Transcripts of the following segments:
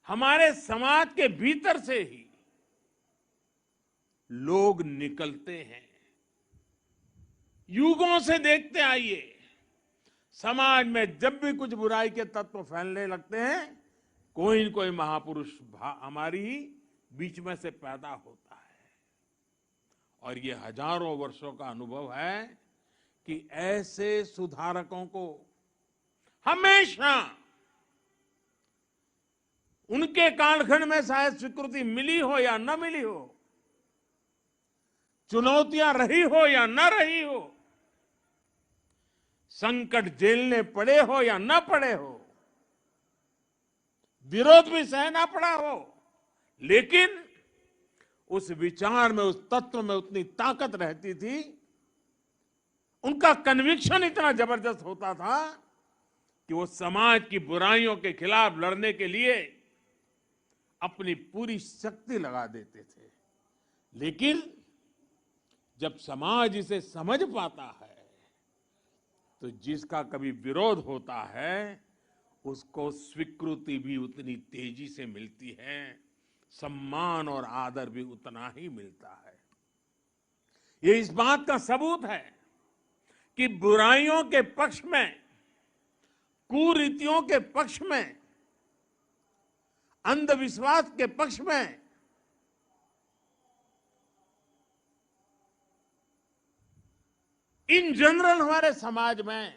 हमारे समाज के भीतर से ही लोग निकलते हैं। युगों से देखते आइए, समाज में जब भी कुछ बुराई के तत्व फैलने लगते हैं, कोई न कोई महापुरुष हमारी ही बीच में से पैदा होता है। और ये हजारों वर्षों का अनुभव है कि ऐसे सुधारकों को हमेशा उनके कालखंड में शायद स्वीकृति मिली हो या न मिली हो, चुनौतियां रही हो या न रही हो, संकट झेलने पड़े हो या न पड़े हो, विरोध भी सहना पड़ा हो, लेकिन उस विचार में, उस तत्व में उतनी ताकत रहती थी, उनका कन्विक्शन इतना जबरदस्त होता था कि वो समाज की बुराइयों के खिलाफ लड़ने के लिए अपनी पूरी शक्ति लगा देते थे। लेकिन जब समाज इसे समझ पाता है तो जिसका कभी विरोध होता है उसको स्वीकृति भी उतनी तेजी से मिलती है, सम्मान और आदर भी उतना ही मिलता है। ये इस बात का सबूत है कि बुराइयों के पक्ष में, कुरीतियों के पक्ष में, अंधविश्वास के पक्ष में इन जनरल हमारे समाज में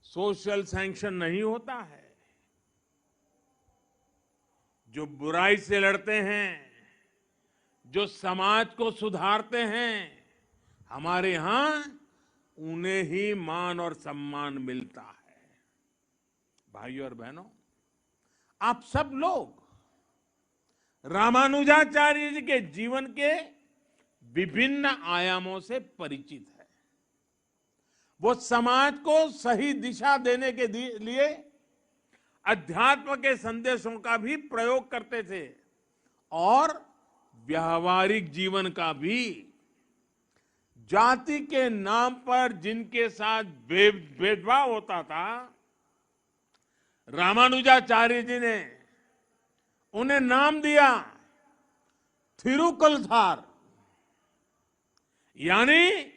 सोशल सैंक्शन नहीं होता है। जो बुराई से लड़ते हैं, जो समाज को सुधारते हैं, हमारे यहां उन्हें ही मान और सम्मान मिलता है। भाइयों और बहनों, आप सब लोग रामानुजाचार्य जी के जीवन के विभिन्न आयामों से परिचित है। वो समाज को सही दिशा देने के लिए अध्यात्म के संदेशों का भी प्रयोग करते थे और व्यावहारिक जीवन का भी। जाति के नाम पर जिनके साथ भेदभाव होता था, रामानुजाचार्य जी ने उन्हें नाम दिया थिरुकलथार, यानी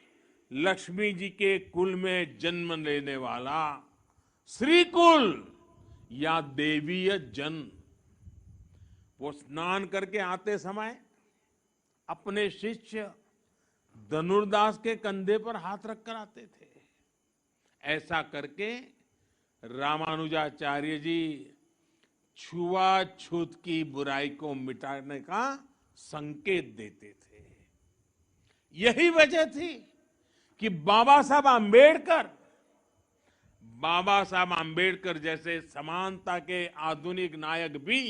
लक्ष्मी जी के कुल में जन्म लेने वाला श्री कुल या देवीय जन। वो स्नान करके आते समय अपने शिष्य धनुर्दास के कंधे पर हाथ रखकर आते थे। ऐसा करके रामानुजाचार्य जी छुआछूत की बुराई को मिटाने का संकेत देते थे। यही वजह थी कि बाबा साहब आंबेडकर जैसे समानता के आधुनिक नायक भी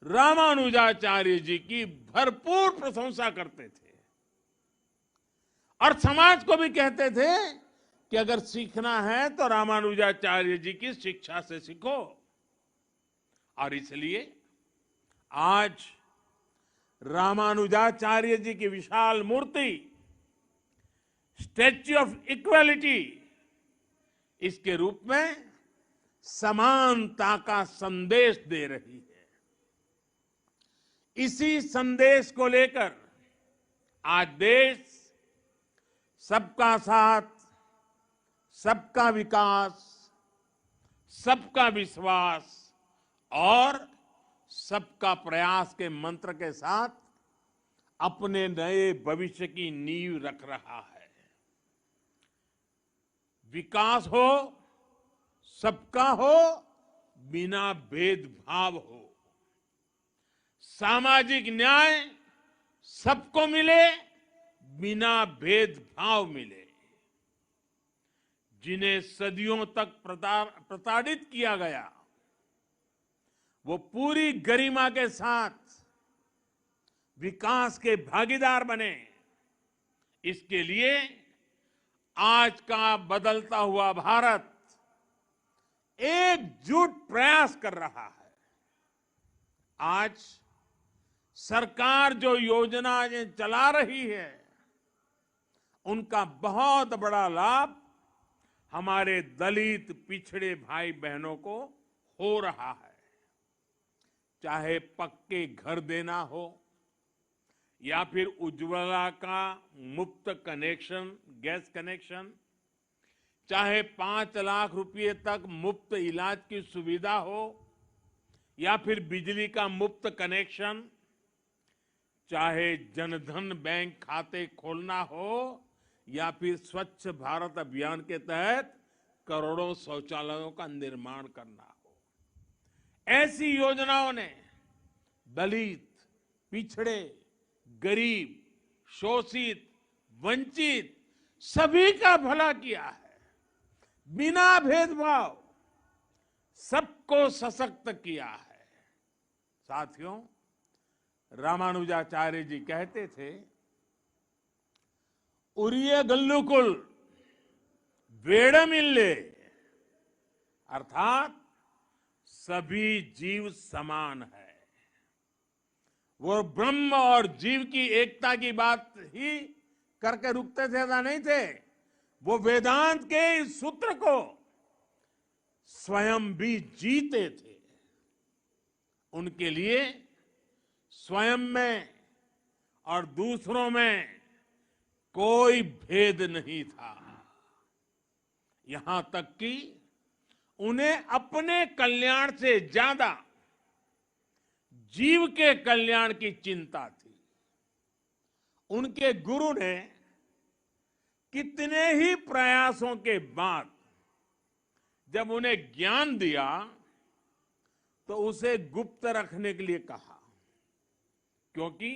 रामानुजाचार्य जी की भरपूर प्रशंसा करते थे और समाज को भी कहते थे कि अगर सीखना है तो रामानुजाचार्य जी की शिक्षा से सीखो। और इसलिए आज रामानुजाचार्य जी की विशाल मूर्ति स्टैच्यू ऑफ इक्वालिटी इसके रूप में समानता का संदेश दे रही है। इसी संदेश को लेकर आज देश सबका साथ, सबका विकास, सबका विश्वास और सबका प्रयास के मंत्र के साथ अपने नए भविष्य की नींव रख रहा है। विकास हो, सबका हो, बिना भेदभाव हो। सामाजिक न्याय सबको मिले, बिना भेदभाव मिले। जिन्हें सदियों तक प्रताड़ित किया गया, वो पूरी गरिमा के साथ विकास के भागीदार बने। इसके लिए आज का बदलता हुआ भारत एकजुट प्रयास कर रहा है। आज सरकार जो योजनाएं चला रही है, उनका बहुत बड़ा लाभ हमारे दलित पिछड़े भाई बहनों को हो रहा है। चाहे पक्के घर देना हो या फिर उज्ज्वला का मुफ्त कनेक्शन, गैस कनेक्शन, चाहे 5 लाख रुपए तक मुफ्त इलाज की सुविधा हो या फिर बिजली का मुफ्त कनेक्शन, चाहे जनधन बैंक खाते खोलना हो या फिर स्वच्छ भारत अभियान के तहत करोड़ों शौचालयों का निर्माण करना हो, ऐसी योजनाओं ने दलित, पिछड़े, गरीब, शोषित, वंचित सभी का भला किया है। बिना भेदभाव सबको सशक्त किया है। साथियों, रामानुजाचार्य जी कहते थे, उरिय गल्लुकुल वेड़मिल्ले, अर्थात सभी जीव समान है। वो ब्रह्म और जीव की एकता की बात ही करके रुकते थे, ऐसा नहीं थे। वो वेदांत के इस सूत्र को स्वयं भी जीते थे। उनके लिए स्वयं में और दूसरों में कोई भेद नहीं था। यहां तक कि उन्हें अपने कल्याण से ज्यादा जीव के कल्याण की चिंता थी। उनके गुरु ने कितने ही प्रयासों के बाद जब उन्हें ज्ञान दिया तो उसे गुप्त रखने के लिए कहा, क्योंकि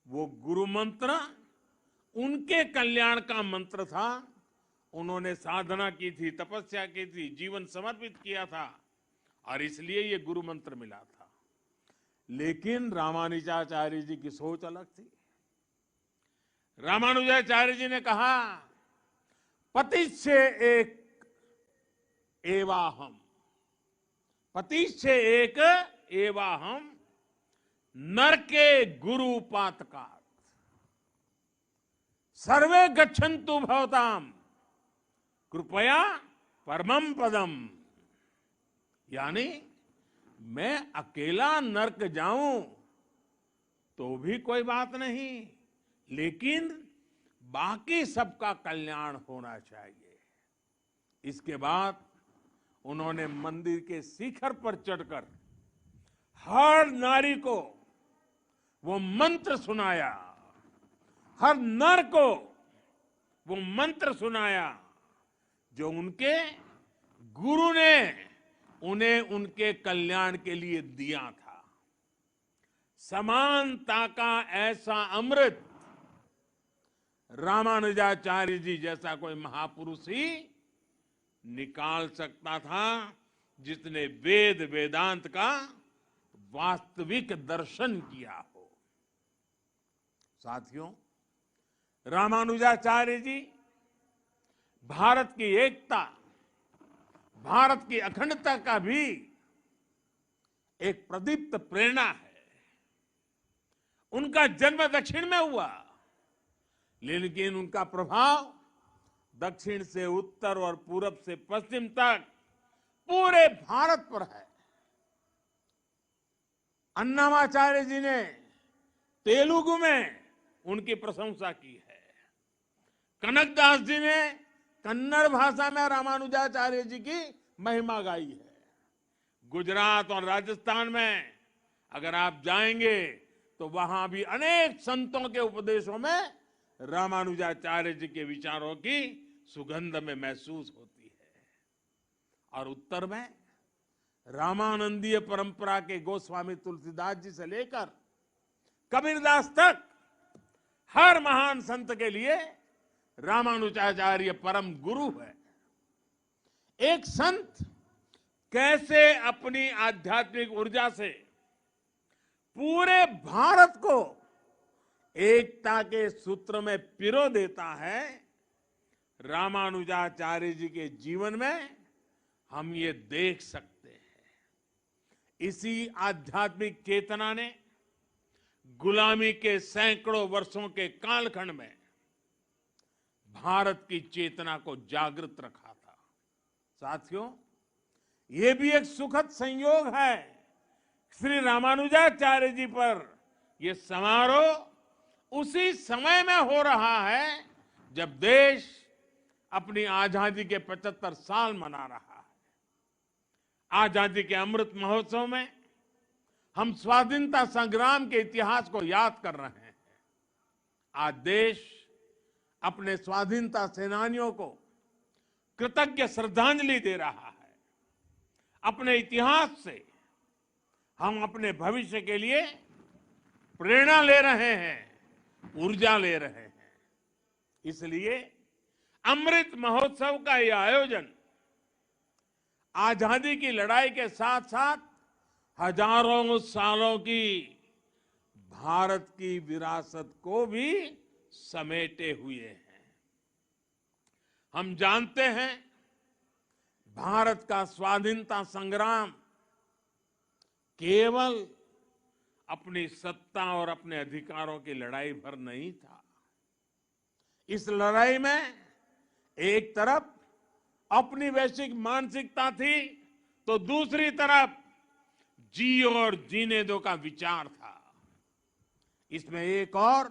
वो गुरु मंत्र उनके कल्याण का मंत्र था। उन्होंने साधना की थी, तपस्या की थी, जीवन समर्पित किया था और इसलिए ये गुरु मंत्र मिला था। लेकिन रामानुजाचार्य जी की सोच अलग थी। रामानुजाचार्य जी ने कहा, पतिश्चे एक एवाहम, पतिश्चे एक एवाहम, नरके गुरु पातकात्, सर्वे गच्छन्तु भवताम कृपया परमं पदम। यानी मैं अकेला नरक जाऊं तो भी कोई बात नहीं, लेकिन बाकी सबका कल्याण होना चाहिए। इसके बाद उन्होंने मंदिर के शिखर पर चढ़कर हर नारी को वो मंत्र सुनाया, हर नर को वो मंत्र सुनाया जो उनके गुरु ने उन्हें उनके कल्याण के लिए दिया था। समानता का ऐसा अमृत रामानुजाचार्य जी जैसा कोई महापुरुष ही निकाल सकता था, जिसने वेद वेदांत का वास्तविक दर्शन किया हो। साथियों, रामानुजाचार्य जी भारत की एकता, भारत की अखंडता का भी एक प्रदीप्त प्रेरणा है। उनका जन्म दक्षिण में हुआ, लेकिन उनका प्रभाव दक्षिण से उत्तर और पूरब से पश्चिम तक पूरे भारत पर है। अन्नामाचार्य जी ने तेलुगु में उनकी प्रशंसा की है। कनकदास जी ने कन्नड़ भाषा में रामानुजाचार्य जी की महिमा गाई है। गुजरात और राजस्थान में अगर आप जाएंगे तो वहां भी अनेक संतों के उपदेशों में रामानुजाचार्य जी के विचारों की सुगंध में महसूस होती है। और उत्तर में रामानंदीय परंपरा के गोस्वामी तुलसीदास जी से लेकर कबीरदास तक हर महान संत के लिए रामानुजाचार्य परम गुरु है। एक संत कैसे अपनी आध्यात्मिक ऊर्जा से पूरे भारत को एकता के सूत्र में पिरो देता है, रामानुजाचार्य जी के जीवन में हम ये देख सकते हैं। इसी आध्यात्मिक चेतना ने गुलामी के सैकड़ों वर्षों के कालखंड में भारत की चेतना को जागृत रखा था। साथियों, ये भी एक सुखद संयोग है। श्री रामानुजाचार्य जी पर ये समारोह उसी समय में हो रहा है जब देश अपनी आजादी के 75 साल मना रहा है। आजादी के अमृत महोत्सव में हम स्वाधीनता संग्राम के इतिहास को याद कर रहे हैं। आज देश अपने स्वाधीनता सेनानियों को कृतज्ञ श्रद्धांजलि दे रहा है। अपने इतिहास से हम अपने भविष्य के लिए प्रेरणा ले रहे हैं, ऊर्जा ले रहे हैं। इसलिए अमृत महोत्सव का यह आयोजन आजादी की लड़ाई के साथ साथ हजारों सालों की भारत की विरासत को भी समेटे हुए हैं। हम जानते हैं भारत का स्वाधीनता संग्राम केवल अपनी सत्ता और अपने अधिकारों की लड़ाई भर नहीं था। इस लड़ाई में एक तरफ अपनी वैश्विक मानसिकता थी तो दूसरी तरफ जियो और जीने दो का विचार था। इसमें एक और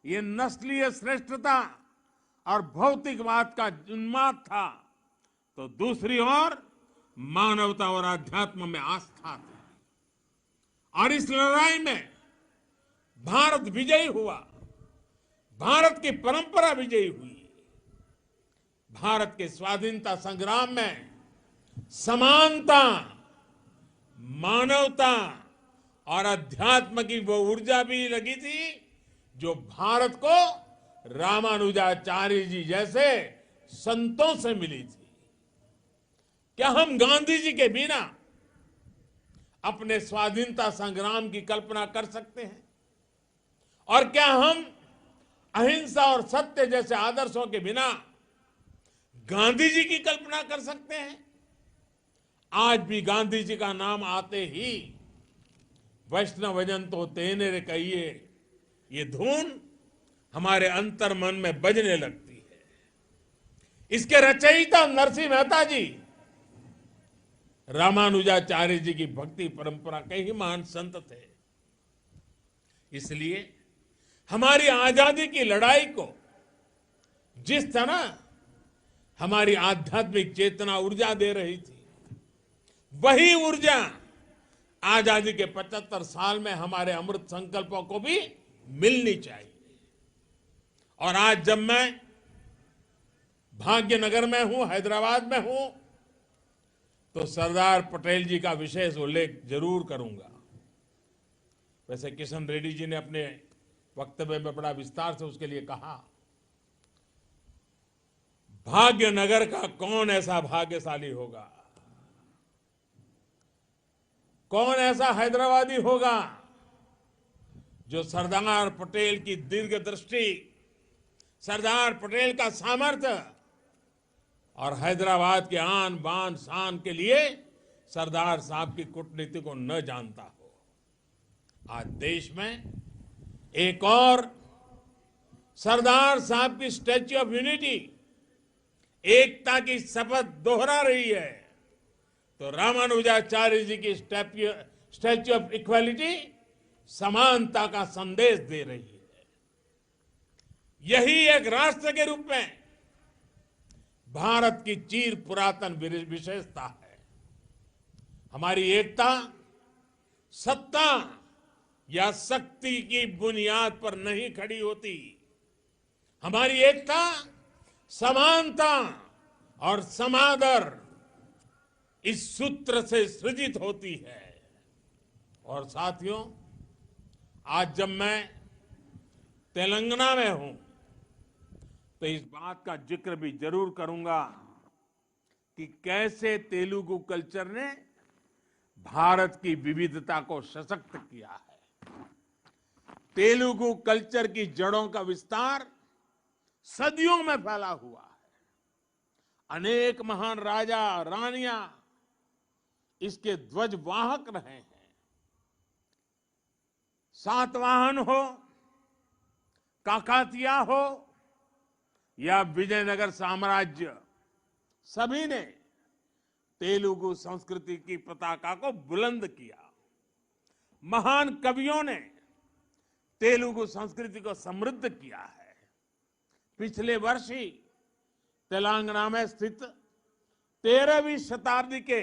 ये नस्लीय श्रेष्ठता और भौतिकवाद का उन्माद था तो दूसरी ओर मानवता और अध्यात्म में आस्था थी। और इस लड़ाई में भारत विजयी हुआ, भारत की परंपरा विजयी हुई। भारत के स्वाधीनता संग्राम में समानता, मानवता और अध्यात्म की वो ऊर्जा भी लगी थी जो भारत को रामानुजाचार्य जी जैसे संतों से मिली थी। क्या हम गांधी जी के बिना अपने स्वाधीनता संग्राम की कल्पना कर सकते हैं? और क्या हम अहिंसा और सत्य जैसे आदर्शों के बिना गांधी जी की कल्पना कर सकते हैं? आज भी गांधी जी का नाम आते ही वैष्णवजन तो तेने रे कहिए ये धुन हमारे अंतर मन में बजने लगती है। इसके रचयिता नरसिंह मेहता जी रामानुजाचार्य जी की भक्ति परंपरा के ही महान संत थे। इसलिए हमारी आजादी की लड़ाई को जिस तरह हमारी आध्यात्मिक चेतना ऊर्जा दे रही थी, वही ऊर्जा आजादी के 75 साल में हमारे अमृत संकल्पों को भी मिलनी चाहिए। और आज जब मैं भाग्यनगर में हूं, हैदराबाद में हूं, तो सरदार पटेल जी का विशेष उल्लेख जरूर करूंगा। वैसे किशन रेड्डी जी ने अपने वक्तव्य में बड़ा विस्तार से उसके लिए कहा। भाग्यनगर का कौन ऐसा भाग्यशाली होगा, कौन ऐसा हैदराबादी होगा जो सरदार पटेल की दीर्घ दृष्टि, सरदार पटेल का सामर्थ्य और हैदराबाद के आन बान शान के लिए सरदार साहब की कूटनीति को न जानता हो। आज देश में एक और सरदार साहब की स्टैच्यू ऑफ यूनिटी एकता की शपथ दोहरा रही है तो रामानुजाचार्य जी की स्टैच्यू ऑफ इक्वालिटी समानता का संदेश दे रही है। यही एक राष्ट्र के रूप में भारत की चीर पुरातन विशेषता है। हमारी एकता सत्ता या शक्ति की बुनियाद पर नहीं खड़ी होती। हमारी एकता समानता और समादर इस सूत्र से सृजित होती है। और साथियों, आज जब मैं तेलंगाना में हूं तो इस बात का जिक्र भी जरूर करूंगा कि कैसे तेलुगु कल्चर ने भारत की विविधता को सशक्त किया है। तेलुगु कल्चर की जड़ों का विस्तार सदियों में फैला हुआ है। अनेक महान राजा रानियां इसके ध्वजवाहक रहे हैं। सातवाहन हो, काकातिया हो या विजयनगर साम्राज्य, सभी ने तेलुगु संस्कृति की पताका को बुलंद किया। महान कवियों ने तेलुगु संस्कृति को समृद्ध किया है। पिछले वर्ष ही तेलंगाना में स्थित 13वीं शताब्दी के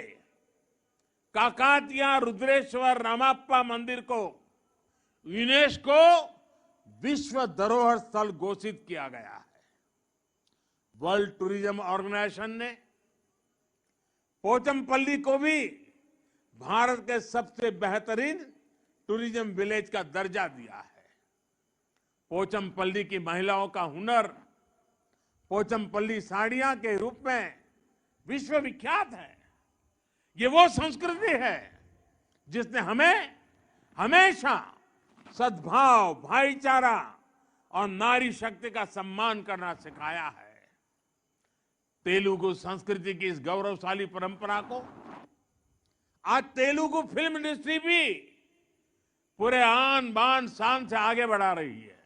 काकातिया रुद्रेश्वर रामाप्पा मंदिर को यूनेस्को विश्व धरोहर स्थल घोषित किया गया है। वर्ल्ड टूरिज्म ऑर्गेनाइजेशन ने पोचमपल्ली को भी भारत के सबसे बेहतरीन टूरिज्म विलेज का दर्जा दिया है। पोचमपल्ली की महिलाओं का हुनर पोचमपल्ली साड़ियां के रूप में विश्व विख्यात है। ये वो संस्कृति है जिसने हमें हमेशा सद्भाव, भाईचारा और नारी शक्ति का सम्मान करना सिखाया है। तेलुगु संस्कृति की इस गौरवशाली परंपरा को आज तेलुगु फिल्म इंडस्ट्री भी पूरे आन बान शान से आगे बढ़ा रही है।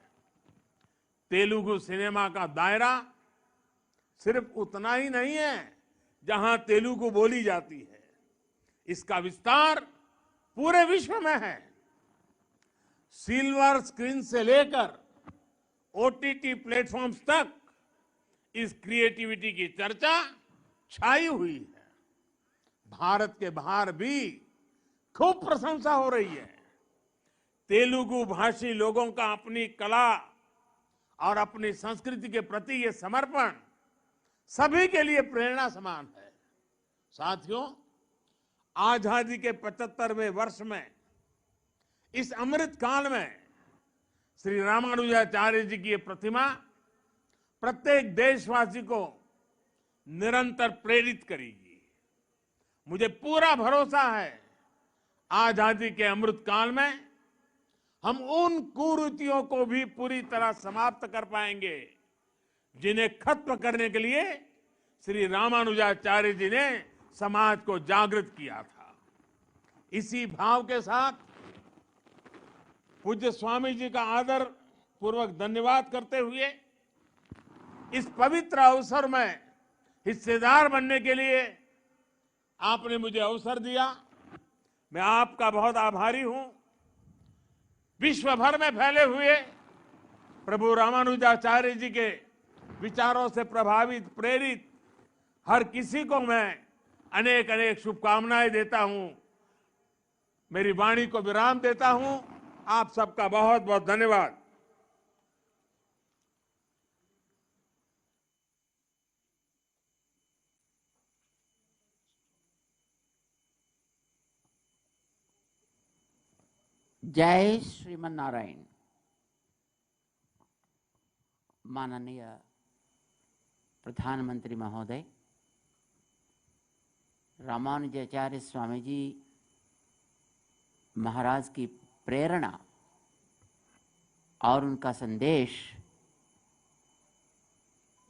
तेलुगु सिनेमा का दायरा सिर्फ उतना ही नहीं है जहां तेलुगु बोली जाती है, इसका विस्तार पूरे विश्व में है। सिल्वर स्क्रीन से लेकर ओटीटी प्लेटफॉर्म्स तक इस क्रिएटिविटी की चर्चा छाई हुई है। भारत के बाहर भी खूब प्रशंसा हो रही है। तेलुगु भाषी लोगों का अपनी कला और अपनी संस्कृति के प्रति ये समर्पण सभी के लिए प्रेरणा समान है। साथियों, आजादी के 75वें वर्ष में इस अमृत काल में श्री रामानुजाचार्य जी की ये प्रतिमा प्रत्येक देशवासी को निरंतर प्रेरित करेगी। मुझे पूरा भरोसा है आजादी के अमृत काल में हम उन कुरीतियों को भी पूरी तरह समाप्त कर पाएंगे जिन्हें खत्म करने के लिए श्री रामानुजाचार्य जी ने समाज को जागृत किया था। इसी भाव के साथ पूज्य स्वामी जी का आदर पूर्वक धन्यवाद करते हुए इस पवित्र अवसर में हिस्सेदार बनने के लिए आपने मुझे अवसर दिया। मैं आपका बहुत आभारी हूं। विश्व भर में फैले हुए प्रभु रामानुजाचार्य जी के विचारों से प्रभावित, प्रेरित हर किसी को मैं अनेक अनेक शुभकामनाएं देता हूं। मेरी वाणी को विराम देता हूं। आप सबका बहुत बहुत धन्यवाद। जय श्रीमन नारायण। माननीय प्रधानमंत्री महोदय, रामानुजाचार्य स्वामी जी महाराज की प्रेरणा और उनका संदेश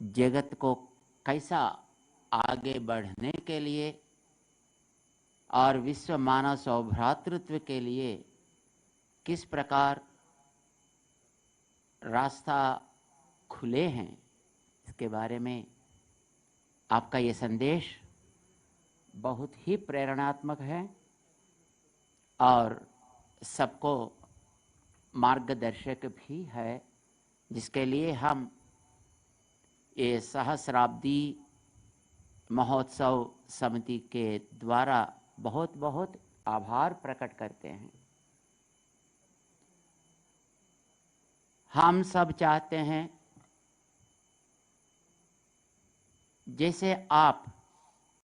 जगत को कैसा आगे बढ़ने के लिए और विश्व मानव सौभ्रातृत्व के लिए किस प्रकार रास्ता खुले हैं, इसके बारे में आपका ये संदेश बहुत ही प्रेरणात्मक है और सबको मार्गदर्शक भी है, जिसके लिए हम ये सहस्राब्दी महोत्सव समिति के द्वारा बहुत बहुत आभार प्रकट करते हैं। हम सब चाहते हैं जैसे आप